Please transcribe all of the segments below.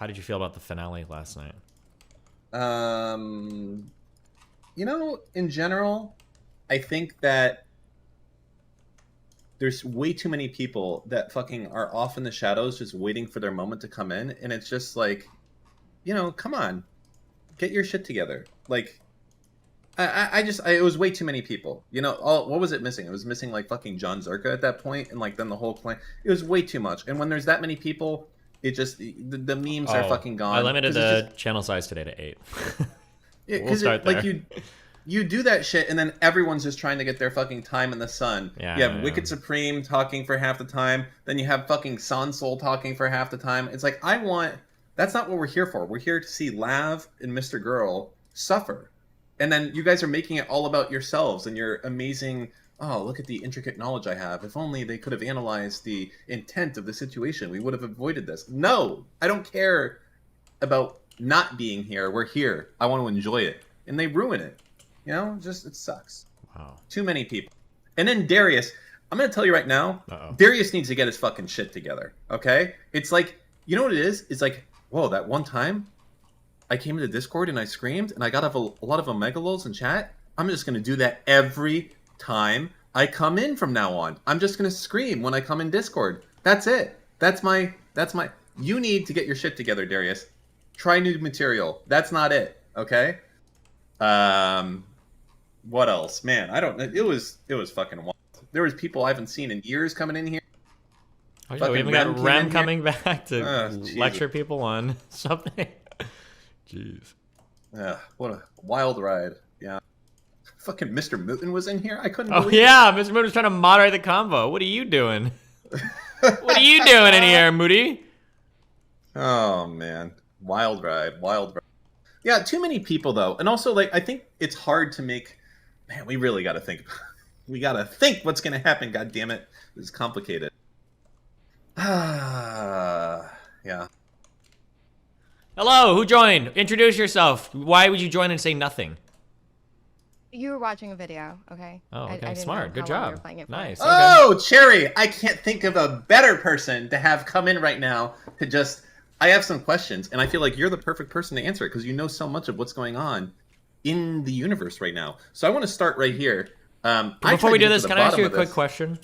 How did you feel about the finale last night? You know, in general, I think that there's way too many people that fucking are off in the shadows just waiting for their moment to come in, and it's just like, you know, come on, get your shit together. Like, it was way too many people. You know, what was it missing? It was missing like fucking John Zerka at that point, and like then the whole clan. It was way too much. And when there's that many people, it just the memes are fucking gone. I limited the channel size today to 8. We'll start there. Like you do that shit, and then everyone's just trying to get their fucking time in the sun. Yeah, you have Wicked Supreme talking for half the time, then you have fucking Sansol talking for half the time. It's like, that's not what we're here for. We're here to see Lav and MrGirl suffer. And then you guys are making it all about yourselves and your amazing, oh, look at the intricate knowledge I have. If only they could have analyzed the intent of the situation, we would have avoided this. No, I don't care about not being here. We're here. I want to enjoy it. And they ruin it. You know, just, it sucks. Wow. Too many people. And then Darius, I'm going to tell you right now, Darius needs to get his fucking shit together, okay? It's like, you know what it is? It's like, whoa, that one time I came into Discord and I screamed and I got a lot of Omegalols in chat. I'm just going to do that every time I come in from now on. I'm just going to scream when I come in Discord. That's it. That's my, you need to get your shit together, Darius. Try new material. That's not it, okay? What else? Man, I don't know. It was fucking wild. There was people I haven't seen in years coming in here. Oh, yeah, we even got Rem coming back to lecture people on something. Jeez. What a wild ride. Yeah. Fucking Mr. Mooten was in here. I couldn't believe yeah, Mr. Mooten was trying to moderate the convo. What are you doing? What are you doing in here, Moody? Oh, man. Wild ride. Wild ride. Yeah, too many people, though. And also, like, I think it's hard to make... Man, we really got to think. We got to think what's going to happen. God damn it. This is complicated. Yeah. Hello, who joined? Introduce yourself. Why would you join and say nothing? You were watching a video, okay? Oh, okay. Smart. Good job. Nice. Okay. Oh, Chaeiry, I can't think of a better person to have come in right now to just... I have some questions, and I feel like you're the perfect person to answer it because you know so much of what's going on in the universe right now. So I want to start right here. Before we do this, can I ask you a quick question?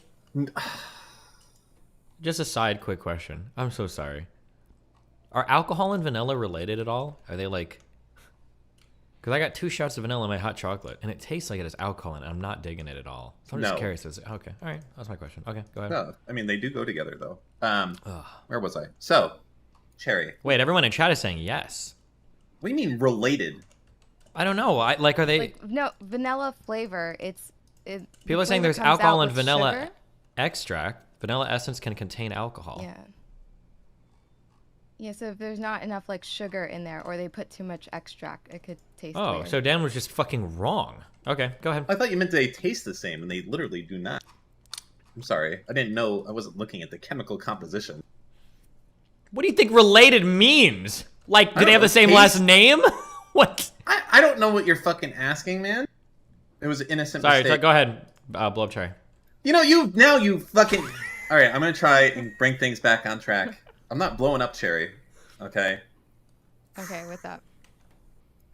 Just a side quick question. I'm so sorry. Are alcohol and vanilla related at all? Are they like... Because I got 2 shots of vanilla in my hot chocolate, and it tastes like it has alcohol in it. I'm not digging it at all. So I'm just curious. Okay, all right. That's my question. Okay, go ahead. No, I mean, they do go together, though. Where was I? So, Chaeiry. Wait, everyone in chat is saying yes. What do you mean related? I don't know. Are they... Like, no, vanilla flavor. People are saying there's alcohol in vanilla extract. Vanilla essence can contain alcohol. Yeah. Yeah, so if there's not enough like sugar in there, or they put too much extract, it could taste weird. So Dan was just fucking wrong. Okay, go ahead. I thought you meant they taste the same, and they literally do not. I'm sorry. I didn't know. I wasn't looking at the chemical composition. What do you think related means? Like, do they have the same last name? What? I don't know what you're fucking asking, man. It was an innocent mistake. Sorry, go ahead, Blow Cherry. You know, you fucking... All right, I'm going to try and bring things back on track. I'm not blowing up Chaeiry, okay? Okay, what's up?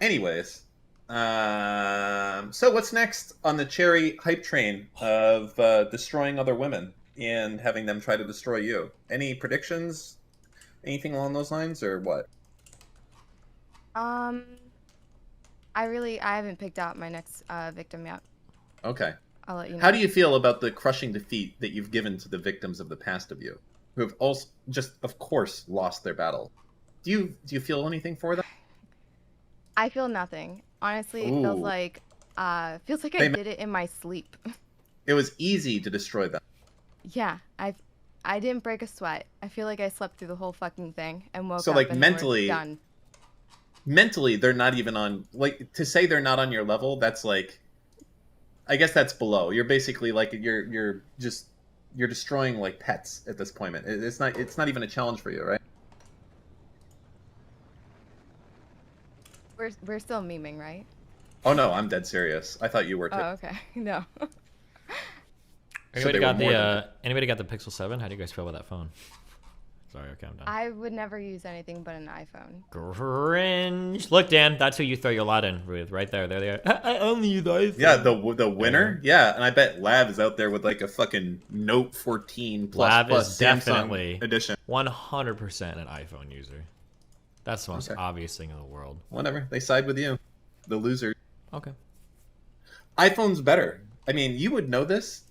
Anyways, so what's next on the Chaeiry hype train of destroying other women and having them try to destroy you? Any predictions? Anything along those lines, or what? I haven't picked out my next victim yet. Okay. I'll let you know. How do you feel about the crushing defeat that you've given to the victims of the past of you, who have also just, of course, lost their battle? Do you feel anything for them? I feel nothing. Honestly, it feels like I did it in my sleep. It was easy to destroy them. Yeah, I didn't break a sweat. I feel like I slept through the whole fucking thing and woke up. So like and mentally, done. Mentally, they're not even on. Like, to say they're not on your level, that's like, I guess that's below. You're basically like you're destroying like pets at this point. It's not even a challenge for you, right? We're still memeing, right? Oh no, I'm dead serious. I thought you were too. Oh, okay. No. Anybody got the Pixel 7? How do you guys feel about that phone? Sorry, okay, I'm done. I would never use anything but an iPhone. Cringe. Look, Dan, that's who you throw your lot in with, right there. There they are. I only use iPhone. Yeah, the winner. Yeah, and I bet Lav is out there with like a fucking Note 14 plus Lav plus is Samsung definitely edition. 100% an iPhone user. That's the most Okay. obvious thing in the world. Whatever, they side with you, the loser. Okay. iPhone's better. I mean, you would know this.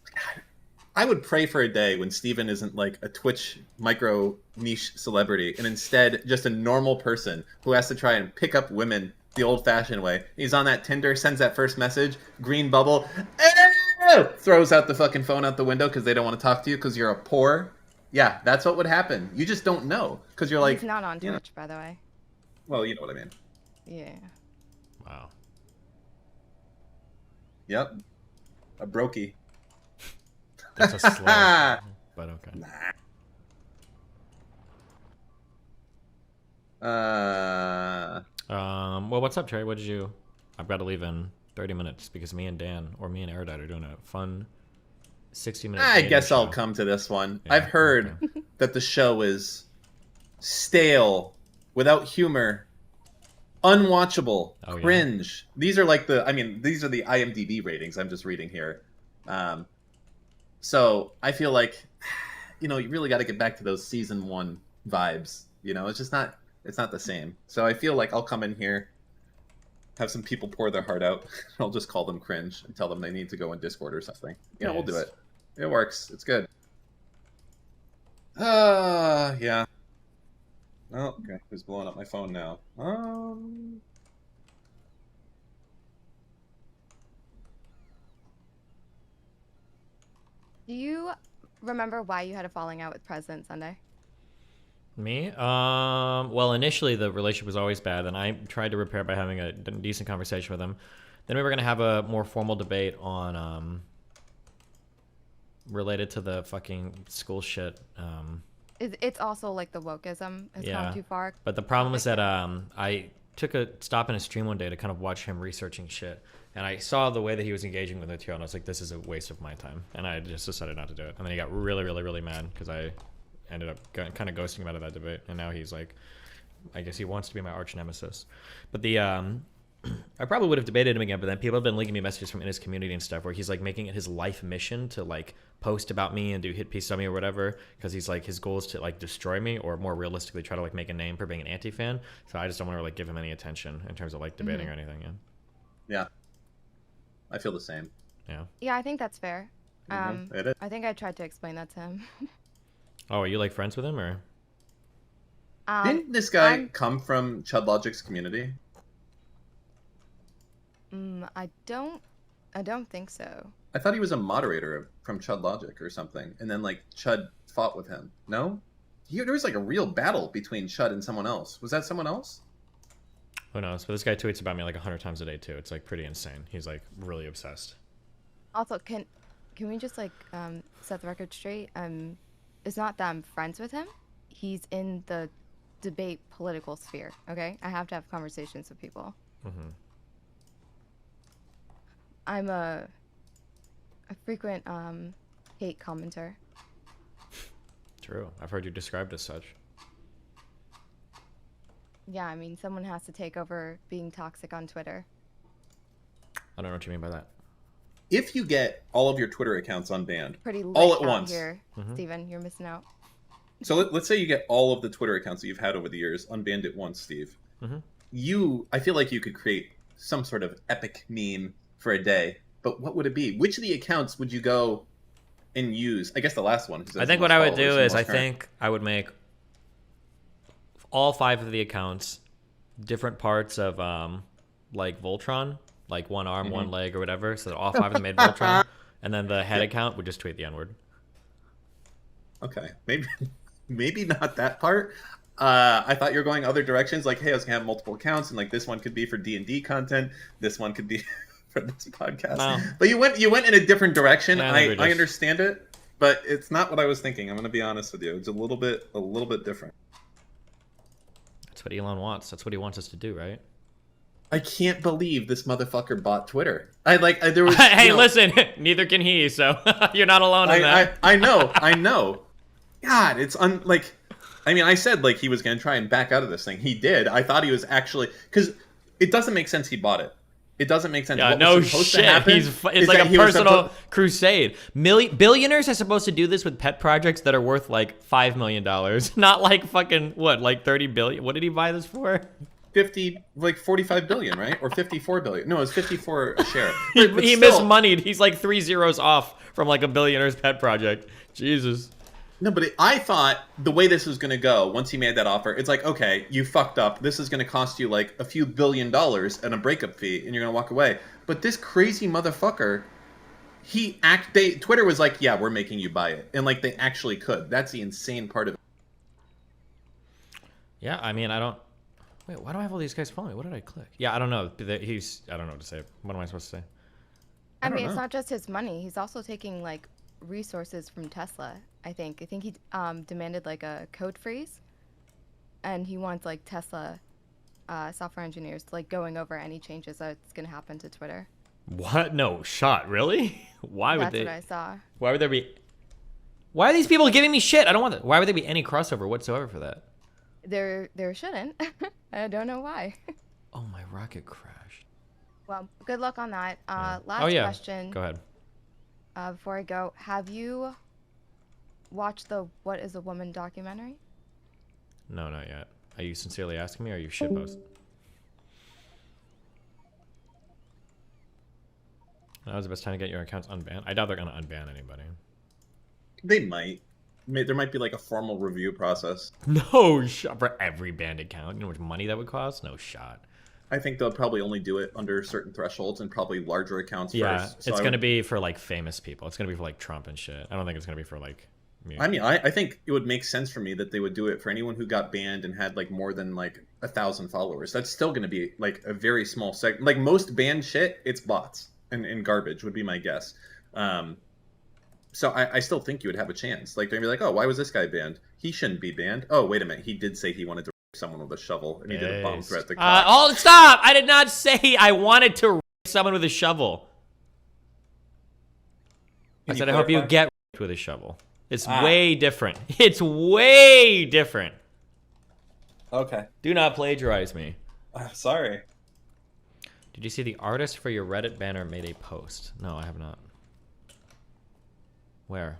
I would pray for a day when Steven isn't like a Twitch micro niche celebrity and instead just a normal person who has to try and pick up women the old-fashioned way. He's on that Tinder, sends that first message, green bubble, throws out the fucking phone out the window because they don't want to talk to you because you're a poor. Yeah, that's what would happen. You just don't know because you're like... He's not on Twitch, by the way. Well, you know what I mean. Yeah. Wow. Yep. A brokey. That's a slur, but okay. Well, what's up, Chaeiry? What did you... I've got to leave in 30 minutes because me and Dan, or me and Erudite are doing a fun 60-minute I guess show. I'll come to this one. Yeah, I've heard that the show is stale, without humor, unwatchable, Oh, yeah. cringe. These are like the... I mean, these are the IMDb ratings I'm just reading here. So I feel like, you know, you really got to get back to those season 1 vibes. You know, it's just not... It's not the same. So I feel like I'll come in here, have some people pour their heart out. I'll just call them cringe and tell them they need to go in Discord or something. Yeah, we'll do it. It works. It's good. Yeah. Oh, okay. Who's blowing up my phone now? Do you remember why you had a falling out with Presindetn Sunday? Me? Well, initially the relationship was always bad, and I tried to repair it by having a decent conversation with him. Then we were gonna have a more formal debate on related to the fucking school shit. It's also like the wokeism has gone too far. But the problem is that I took a stop in his stream one day to kind of watch him researching shit, and I saw the way that he was engaging with material, and I was like, this is a waste of my time, and I just decided not to do it. And then he got really, really, really mad because I ended up kind of ghosting him out of that debate, and now he's like, I guess he wants to be my arch nemesis. But the I probably would have debated him again, but then people have been linking me messages from in his community and stuff where he's like making it his life mission to like post about me and do hit pieces of me or whatever, because he's like, his goal is to like destroy me, or more realistically try to like make a name for being an anti-fan. So I just don't want to like give him any attention in terms of like debating or anything. Yeah. I feel the same. Yeah. Yeah, I think that's fair. It is. I think I tried to explain that to him. Oh, are you like friends with him, or? Didn't this guy come from Chud Logic's community? I don't think so. I thought he was a moderator from Chud Logic or something, and then like Chud fought with him. No? There was like a real battle between Chud and someone else. Was that someone else? Who knows? But this guy tweets about me like 100 times a day too. It's like pretty insane. He's like really obsessed. Also, can we just like set the record straight? It's not that I'm friends with him. He's in the debate political sphere. Okay, I have to have conversations with people. I'm a frequent hate commenter. True. I've heard you described as such. Yeah, I mean, someone has to take over being toxic on Twitter. I don't know what you mean by that. If you get all of your Twitter accounts unbanned Pretty lit all at out once, here, Steven, you're missing out. so let's say you get all of the Twitter accounts that you've had over the years unbanned at once, Steve. I feel like you could create some sort of epic meme for a day, but what would it be? Which of the accounts would you go and use? I guess the last one. I think what I would do is I think I would make all 5 of the accounts different parts of like Voltron, like one arm, one leg, or whatever, so that all 5 of them made Voltron, and then the head account would just tweet the N-word. Okay, maybe not that part. I thought you were going other directions, like, hey, I was gonna have multiple accounts, and like this one could be for D&D content, this one could be for this podcast. No. But you went in a different direction. Yeah, I understand it, but it's not what I was thinking. I'm gonna be honest with you. It's a little bit different. That's what Elon wants. That's what he wants us to do, right? I can't believe this motherfucker bought Twitter. There was. Hey, listen, neither can he. So you're not alone in that. I know. God, it's like I mean, I said like he was going to try and back out of this thing. He did. I thought he was actually, because it doesn't make sense he bought it. It doesn't make sense. Yeah, what no was supposed shit. to happen It's is like that a he was personal crusade. Billionaires are supposed to do this with pet projects that are worth like $5 million, not like fucking what, like 30 billion. What did he buy this for? 45 billion, right? Or 54 billion. No, it's 54 a share. he But he still- mismoneyed. He's like 3 zeros off from like a billionaire's pet project. Jesus. No, but I thought the way this was going to go, once he made that offer, it's like, okay, you fucked up. This is going to cost you like a few $1 billion and a breakup fee, and you're going to walk away. But this crazy motherfucker, Twitter was like, yeah, we're making you buy it. And like, they actually could. That's the insane part of it. Yeah, I mean, wait, why do I have all these guys following me? What did I click? Yeah, I don't know. I don't know what to say. What am I supposed to say? I don't mean, it's know. not just his money. He's also taking like resources from Tesla. I think he demanded like a code freeze, and he wants like Tesla software engineers like going over any changes that's gonna happen to Twitter. What? No shot. Really? Why would That's they? what I saw. Why would there be? Why are these people giving me shit? I don't want that. Why would there be any crossover whatsoever for that? There shouldn't. I don't know why. Oh, my rocket crashed. Well, good luck on that. Yeah. Last question. Go ahead. Before I go, have you watched the What is a Woman documentary? No, not yet. Are you sincerely asking me, or are you shitpost? That was the best time to get your accounts unbanned. I doubt they're gonna unban anybody. They might. There might be like a formal review process. No shot for every banned account. You know how much money that would cost? No shot. I think they'll probably only do it under certain thresholds and probably larger accounts Yeah, first. So it's I gonna would- be for like famous people. It's gonna be for like Trump and shit. I don't think it's gonna be for like me. I mean, I think it would make sense for me that they would do it for anyone who got banned and had like more than like 1,000 followers. That's still going to be like a very small segment. Like most banned shit, it's bots and garbage would be my guess. So I still think you would have a chance. Like they'd be like, oh, why was this guy banned? He shouldn't be banned. Oh, wait a minute, he did say he wanted to rape someone with a shovel and he did a bomb threat to cops. Oh, stop! I did not say I wanted to rape someone with a shovel. I Can said you I hope you clarify? get raped with a shovel. It's way different. It's way different. Okay. Do not plagiarize me. Sorry. Did you see the artist for your Reddit banner made a post? No, I have not. Where?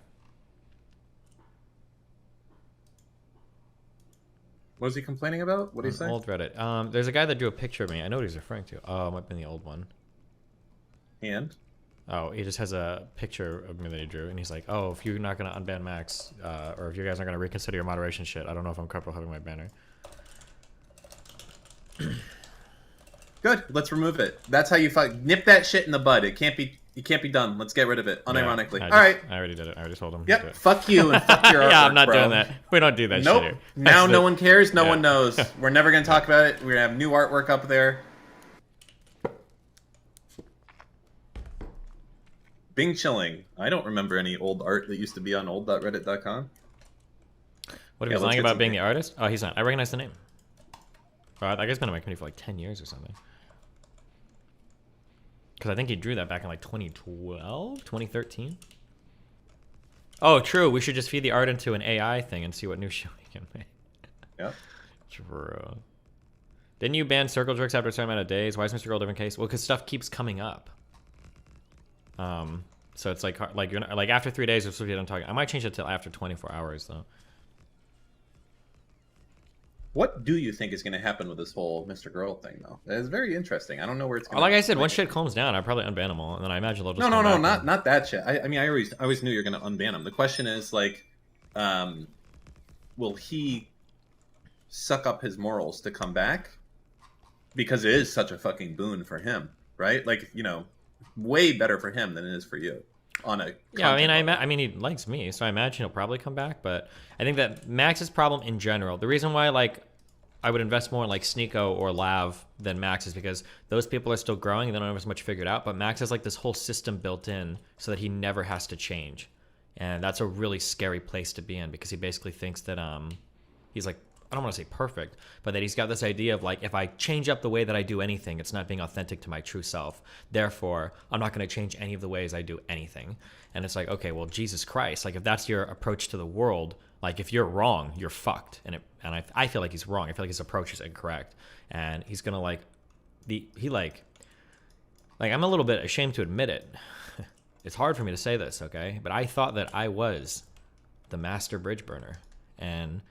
What was he complaining about? What did he say? Old Reddit. There's a guy that drew a picture of me. I know what he's referring to. Oh, it might have been the old one. And? Oh, he just has a picture of me that he drew, and he's like, "Oh, if you're not gonna unban Max, or if you guys aren't gonna reconsider your moderation shit, I don't know if I'm comfortable having my banner." Good. Let's remove it. That's how you nip that shit in the bud. It can't be done. Let's get rid of it. Unironically. Yeah, All right. I already did it. I already told him. Yep. Fuck you and fuck your artwork, Yeah, I'm not bro. doing that. We don't do that Nope. shit here. Now That's no the- one cares. No Yeah. one knows. We're never gonna talk about it. We're gonna have new artwork up there. Bing chilling. I don't remember any old art that used to be on old.reddit.com. What if Yeah, he's let's lying get about some being game. the artist? Oh, he's not. I recognize the name. That guy's been in my community for like 10 years or something. Because I think he drew that back in like 2012, 2013. Oh, true. We should just feed the art into an AI thing and see what new shit we can make. Yeah. True. Didn't you ban circle jerks after a certain amount of days? Why is MrGirl a different case? Well, because stuff keeps coming up. So it's like you're not, like after 3 days, you're supposed to be done talking. I might change it till after 24 hours though. What do you think is going to happen with this whole MrGirl thing, though? It's very interesting. I don't know where it's going. Like I said, once shit calms down, I'll probably unban them all, and then I imagine they'll just No, come back and- not that shit. I mean, I always knew you're going to unban him. The question is like, will he suck up his morals to come back? Because it is such a fucking boon for him, right? Like, you know, way better for him than it is for you. On a Yeah, I mean, content level. I mean, he likes me, so I imagine he'll probably come back. But I think that Max's problem in general, the reason why like I would invest more in like Sneeko or Lav than Max is because those people are still growing and they don't have as much figured out. But Max has like this whole system built in so that he never has to change, and that's a really scary place to be in because he basically thinks that he's like, I don't want to say perfect, but that he's got this idea of like, if I change up the way that I do anything, it's not being authentic to my true self. Therefore, I'm not going to change any of the ways I do anything. And it's like, okay, well, Jesus Christ, like if that's your approach to the world, Like, if you're wrong, you're fucked. And I feel like he's wrong. I feel like his approach is incorrect. And he's gonna like, I'm a little bit ashamed to admit it. It's hard for me to say this, okay? But I thought that I was the master bridge burner. And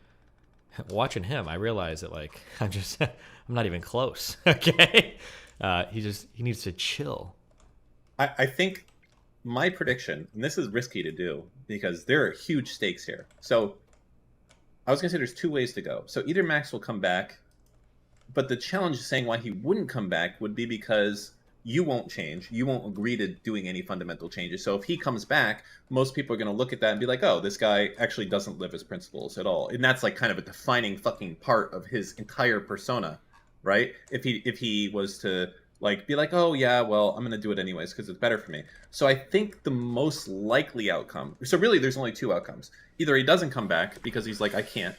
watching him, I realized that, like, I'm not even close, okay? He needs to chill. I think my prediction, and this is risky to do because there are huge stakes here. So I was going to say there's two ways to go. So either Max will come back, but the challenge of saying why he wouldn't come back would be because you won't change. You won't agree to doing any fundamental changes. So if he comes back, most people are going to look at that and be like, oh, this guy actually doesn't live his principles at all. And that's like kind of a defining fucking part of his entire persona, right? If he was to like be like, oh yeah, well, I'm going to do it anyways because it's better for me. So I think the most likely outcome, so really there's only two outcomes. Either he doesn't come back because he's like, I can't,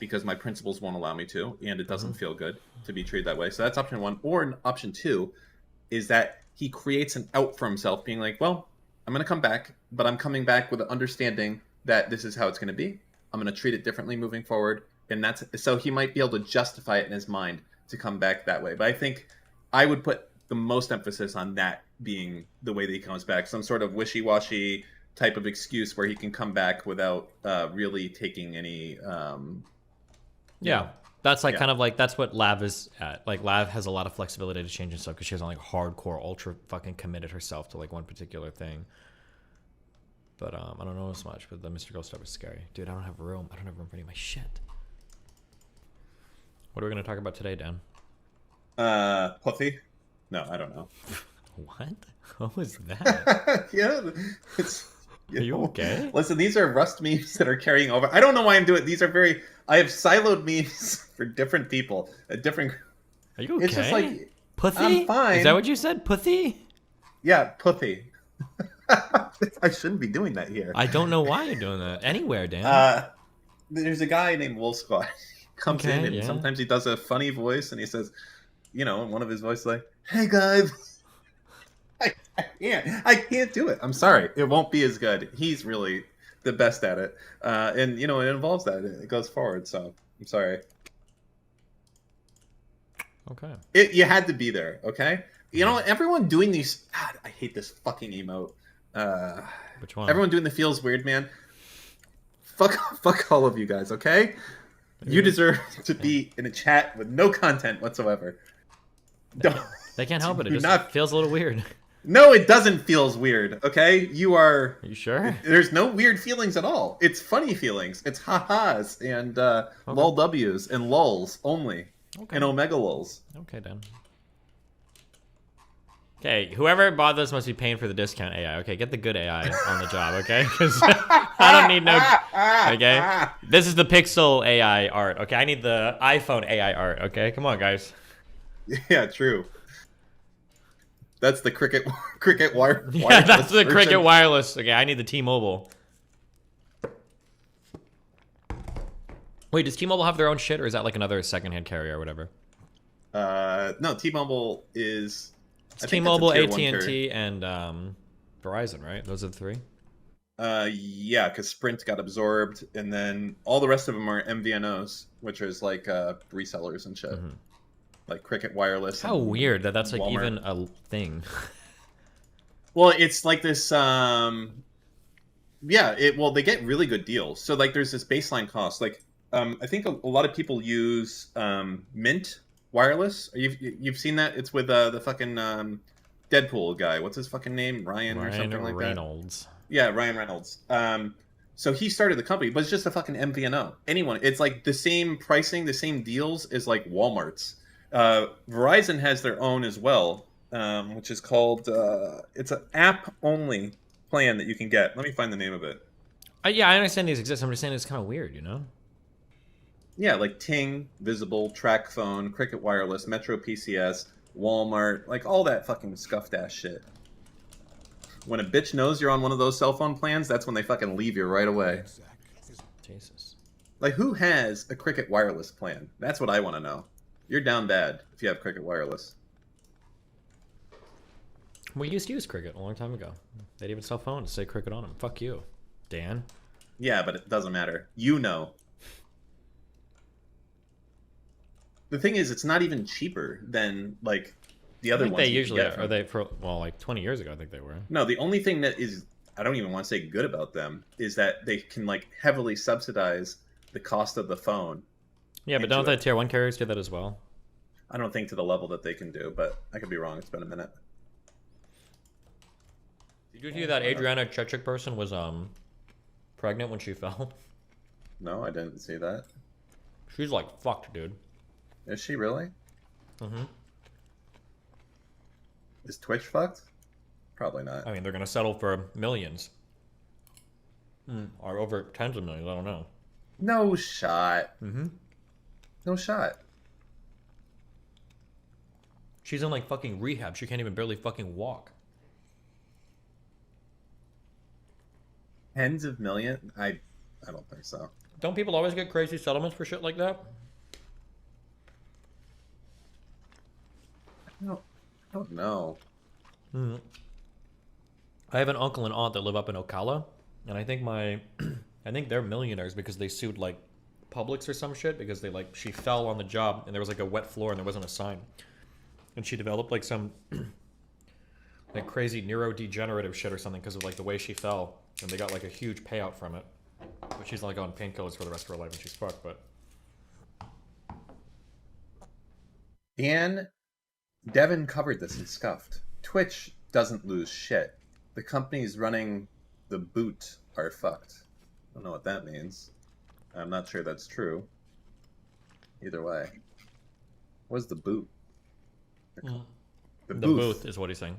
because my principles won't allow me to, and it doesn't feel good to be treated that way. So that's option one. Or option two is that he creates an out for himself, being like, well, I'm going to come back, but I'm coming back with an understanding that this is how it's going to be. I'm going to treat it differently moving forward. And that's so he might be able to justify it in his mind to come back that way. But I think I would put the most emphasis on that being the way that he comes back. Some sort of wishy-washy type of excuse where he can come back without really taking any... That's like kind of like that's what Lav is at. Like Lav has a lot of flexibility to change and stuff because she hasn't like hardcore ultra fucking committed herself to like one particular thing. But I don't know as much. But the MrGirl stuff is scary, dude. I don't have room. I don't have room for any of my shit. What are we gonna talk about today, Dan? Puffy? No, I don't know. What? What was that? Yeah, it's. Are you okay? Listen, these are Rust memes that are carrying over. I don't know why I'm doing. These are very. I have siloed memes for different people at different. Are you okay? It's just like Pussy. I'm fine. Is that what you said? Pussy. Yeah, pussy. I shouldn't be doing that here. I don't know why you're doing that anywhere, Dan. There's a guy named Wolf Squad. He comes in and sometimes he does a funny voice and he says, you know, in one of his voices, like, "Hey guys." I can't do it. I'm sorry. It won't be as good. He's really the best at it. And, you know, it involves that. It goes forward. So I'm sorry. Okay. You had to be there. Okay. You know, everyone doing these. God, I hate this fucking emote. Which one? Everyone doing the Feelsweirdman. Fuck all of you guys. Okay. You deserve to be in a chat with no content whatsoever. They can't help it. It just feels a little weird. No, it doesn't feel weird, okay? Are you sure? There's no weird feelings at all. It's funny feelings. It's ha-has and lol W's and lulls only. Okay. And omega lulls. Okay, then. Okay, whoever bought this must be paying for the discount AI. Okay, get the good AI on the job, okay? Because I don't need no... Okay? This is the Pixel AI art, okay? I need the iPhone AI art, okay? Come on, guys. Yeah, true. That's the Cricket wireless. Yeah, that's the Cricket wireless. Okay, I need the T-Mobile. Wait, does T-Mobile have their own shit, or is that like another secondhand carrier or whatever? No, T-Mobile is. It's T-Mobile, AT&T, and Verizon, right? Those are the three. Yeah, because Sprint got absorbed, and then all the rest of them are MVNOs, which is like resellers and shit. Mm-hmm. Like Cricket Wireless. How weird that that's like Walmart. Even a thing. Well, it's like this. Yeah. Well, they get really good deals. So like, there's this baseline cost. Like, I think a lot of people use Mint Wireless. You've seen that? It's with the fucking Deadpool guy. What's his fucking name? Ryan or something like Reynolds. That. Yeah, Ryan Reynolds. So he started the company, but it's just a fucking MVNO. It's like the same pricing, the same deals as like Walmart's. Verizon has their own as well, which is called it's an app only plan that you can get. Let me find the name of it. Yeah, I understand these exist. I'm just saying it's kind of weird, you know? Yeah, like Ting, Visible, Track Phone, Cricket Wireless, Metro PCS, Walmart, like all that fucking scuffed ass shit. When a bitch knows you're on one of those cell phone plans, that's when they fucking leave you right away. Jesus. Like, who has a Cricket Wireless plan? That's what I want to know. You're down bad if you have Cricket Wireless. We used to use Cricket a long time ago. They'd even sell phones to say Cricket on them. Fuck you, Dan. Yeah, but it doesn't matter. You know. The thing is, it's not even cheaper than like the I other think they ones you could usually get are. Are from. they for like 20 years ago? I think they were. No, the only thing that is, I don't even want to say good about them, is that they can like heavily subsidize the cost of the phone Yeah, but don't into the it. tier 1 carriers do that as well? I don't think to the level that they can do, but I could be wrong. It's been a minute. Did you hear that Adriana Chechik person was pregnant when she fell? No, I didn't see that. She's like fucked, dude. Is she really? Mm-hmm. Is Twitch fucked? Probably not. I mean, they're gonna settle for millions, or over tens of millions. I don't know. No shot. Mm-hmm. No shot. She's in like fucking rehab. She can't even barely fucking walk. Tens of million? I don't think so. Don't people always get crazy settlements for shit like that? I don't know. Mm-hmm. I have an uncle and aunt that live up in Ocala, and I think I think they're millionaires because they sued like Publix or some shit because they like she fell on the job and there was like a wet floor and there wasn't a sign, and she developed like some like crazy neurodegenerative shit or something because of like the way she fell, and they got like a huge payout from it. But she's like on painkillers for the rest of her life and she's fucked. But And Devin covered this in Scuffed. Twitch doesn't lose shit. The companies running the boot are fucked. I don't know what that means. I'm not sure that's true. Either way. What's the boot? The booth is what he's saying.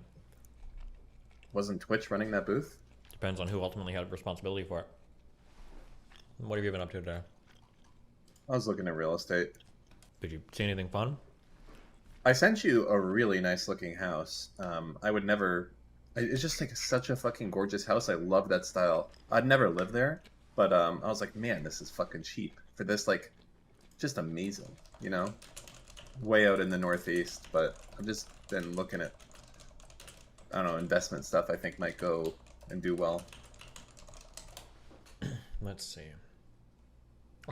Wasn't Twitch running that booth? Depends on who ultimately had responsibility for it. What have you been up to today? I was looking at real estate. Did you see anything fun? I sent you a really nice looking house. I would never. It's just like such a fucking gorgeous house. I love that style. I'd never live there, but I was like, man, this is fucking cheap for this. Like, just amazing, you know. Way out in the Northeast, but I've just been looking at, I don't know, investment stuff. I think might go and do well. Let's see.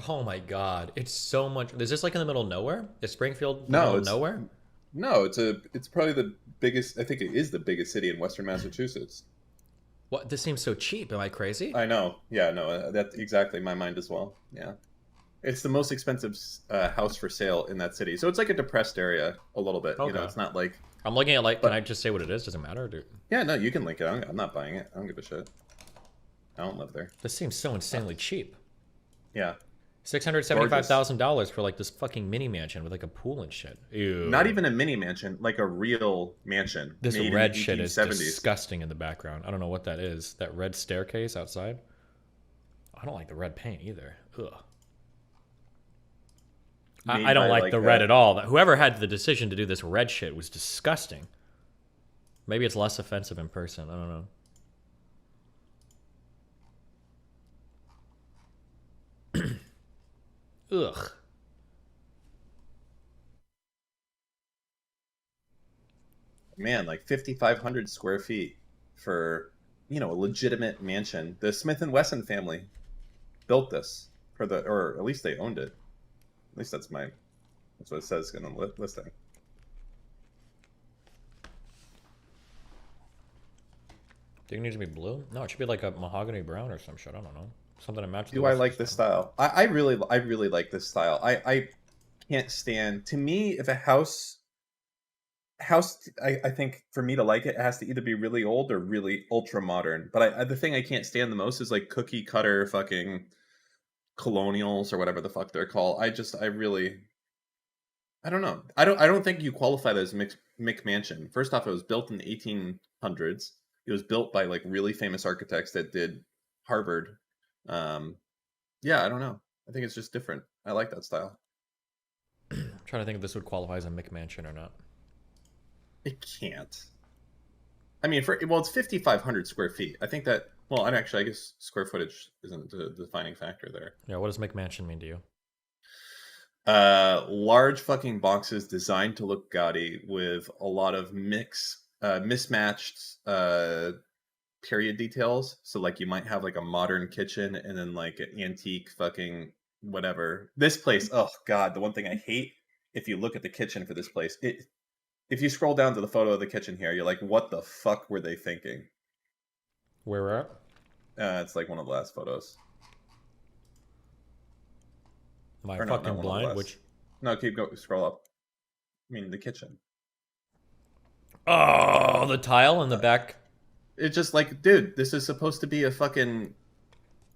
Oh my god, it's so much. Is this like in the middle of nowhere? Is Springfield in the middle of nowhere? No, it's probably the biggest. I think it is the biggest city in Western Massachusetts. What? This seems so cheap. Am I crazy? I know. Yeah, no, that's exactly my mind as well. Yeah, it's the most expensive house for sale in that city. So it's like a depressed area a little bit. You know, Okay. it's not like. I'm looking at like. But- Can I just say what it is? Does it matter, dude? Yeah, no, you can link it. I'm not buying it. I don't give a shit. I don't live there. This seems so insanely cheap. Yeah. $675,000 for like this fucking mini mansion with like a pool and shit. Ew. Not even a mini mansion, like a real mansion. This made red in the shit is 1870s. disgusting in the background. I don't know what that is. That red staircase outside. I don't like the red paint either. Ugh. Made I don't by, like the red at all. Whoever had the decision to do this red shit was disgusting. Maybe it's less offensive in person. I don't know. Ugh. Man, like 5,500 square feet for, you know, a legitimate mansion. The Smith and Wesson family built this for the, or at least they owned it. At least that's what it says in the listing. Do you need to be blue? No, it should be like a mahogany brown or some shit. I don't know. Something to match. Do I like this style? I really like this style. I can't stand. To me, if a house, I think for me to like it, it has to either be really old or really ultra modern. But the thing I can't stand the most is like cookie cutter fucking colonials or whatever the fuck they're called. I don't know. I don't think you qualify that as McMansion. First off, it was built in the 1800s. It was built by like really famous architects that did Harvard. Yeah, I don't know. I think it's just different. I like that style. I'm trying to think if this would qualify as a McMansion or not. It can't. I mean, it's 5,500 square feet. I think that. Well, and actually, I guess square footage isn't the defining factor there. Yeah, what does McMansion mean to you? Large fucking boxes designed to look gaudy with a lot of mismatched period details. So like you might have like a modern kitchen and then like an antique fucking whatever. This place, oh god, the one thing I hate, if you look at the kitchen for this place, if you scroll down to the photo of the kitchen here, you're like, what the fuck were they thinking? Where we're at? It's like one of the last photos. Am I Or no, not fucking one of the blind? last. Which? No, keep going. Scroll up. I mean, the kitchen. Oh, the tile in the back. It's just like, dude, this is supposed to be a fucking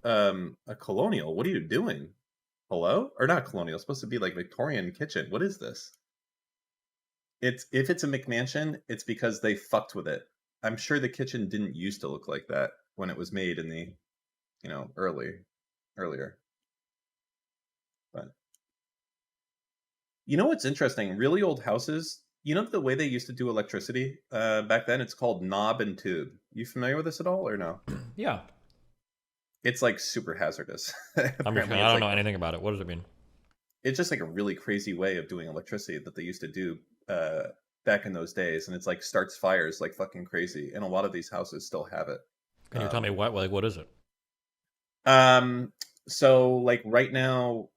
a colonial. What are you doing? Hello? Or not colonial? It's supposed to be like Victorian kitchen. What is this? It's if it's a McMansion, it's because they fucked with it. I'm sure the kitchen didn't used to look like that when it was made in the, earlier. But you know what's interesting? Really old houses. You know the way they used to do electricity back then? It's called knob and tube. You familiar with this at all or no? Yeah. It's like super hazardous. I Apparently, don't it's know like, anything about it. What does it mean? it's just like a really crazy way of doing electricity that they used to do back in those days, and it's like starts fires like fucking crazy. And a lot of these houses still have it. Can you tell me what? Like, what is it? So like right now,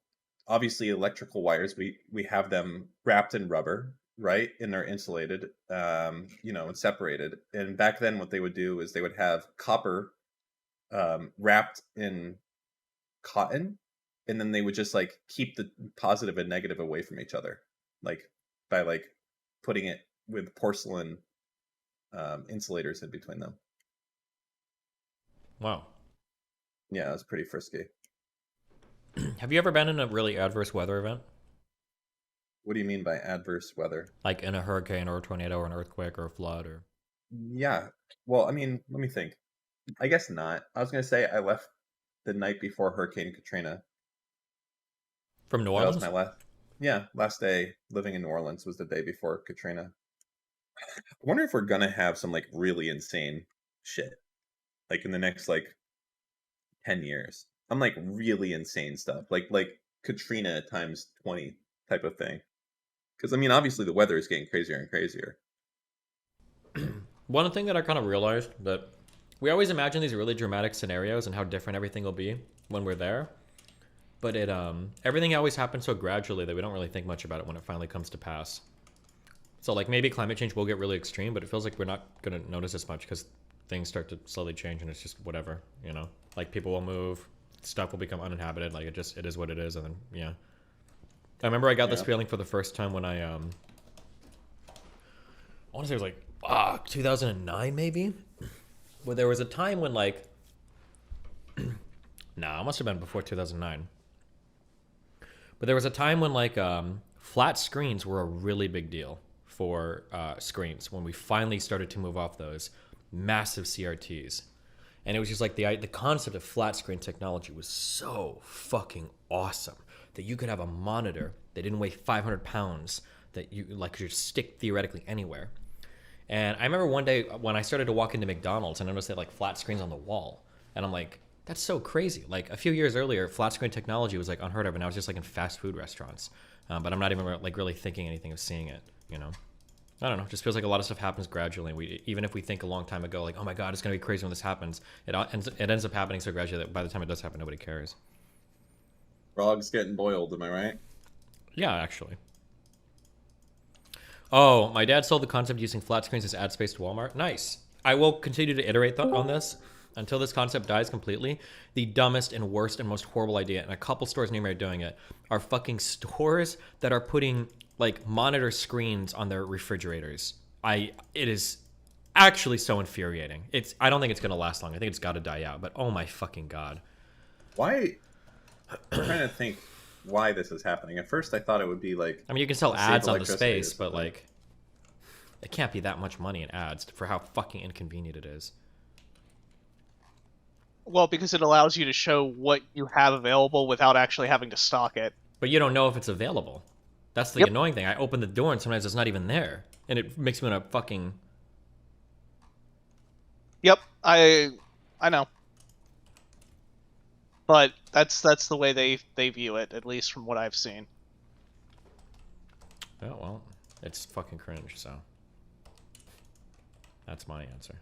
obviously electrical wires, we have them wrapped in rubber, right? And they're insulated, and separated. And back then what they would do is they would have copper wrapped in cotton, and then they would just like keep the positive and negative away from each other, like by like putting it with porcelain insulators in between them. Wow. Yeah, it was pretty frisky. Have you ever been in a really adverse weather event? What do you mean by adverse weather? Like in a hurricane or a tornado or an earthquake or a flood or... Yeah. Well, I mean, let me think. I guess not. I was going to say I left the night before Hurricane Katrina. From New That Orleans? was my last day living in New Orleans was the day before Katrina. I wonder if we're going to have some like really insane shit like in the next like 10 years. I'm like really insane stuff. Like Katrina times 20 type of thing. Cuz I mean, obviously the weather is getting crazier and crazier. One thing that I kind of realized that we always imagine these really dramatic scenarios and how different everything will be when we're there. But everything always happens so gradually that we don't really think much about it when it finally comes to pass. So like maybe climate change will get really extreme, but it feels like we're not going to notice as much because things start to slowly change and it's just whatever, Like people will move, stuff will become uninhabited, like it is what it is, and then yeah. I remember I got this feeling for the first time when I want to say it was like 2009 maybe, where there was a time when like it must have been before 2009. But there was a time when like flat screens were a really big deal for screens when we finally started to move off those massive CRTs. And it was just like the concept of flat screen technology was so fucking awesome that you could have a monitor that didn't weigh 500 pounds that you like could just stick theoretically anywhere. And I remember one day when I started to walk into McDonald's and I noticed they had like flat screens on the wall. And I'm like, that's so crazy. Like a few years earlier, flat screen technology was like unheard of, and I was just like in fast food restaurants. But I'm not even like really thinking anything of seeing it. I don't know. It just feels like a lot of stuff happens gradually. Even if we think a long time ago, like, oh my god, it's gonna be crazy when this happens, it ends up happening so gradually that by the time it does happen, nobody cares. Frogs getting boiled, am I right? Yeah, actually. Oh, my dad sold the concept using flat screens as ad space to Walmart. Nice. I will continue to iterate on this until this concept dies completely. The dumbest and worst and most horrible idea, and a couple stores near me are doing it, are fucking stores that are putting like monitor screens on their refrigerators. It is actually so infuriating. I don't think it's gonna last long. I think it's got to die out. But oh my fucking god. Why? I'm trying to think why this is happening. At first, I thought it would be like. I mean, you can sell ads on the space, but something. like, it can't be that much money in ads for how fucking inconvenient it is. Well, because it allows you to show what you have available without actually having to stock it. But you don't know if it's available. That's the annoying thing. I open the door and sometimes it's not even there. And it makes me want to fucking... Yep, I know. But that's the way they view it, at least from what I've seen. Oh, well, it's fucking cringe, so... That's my answer.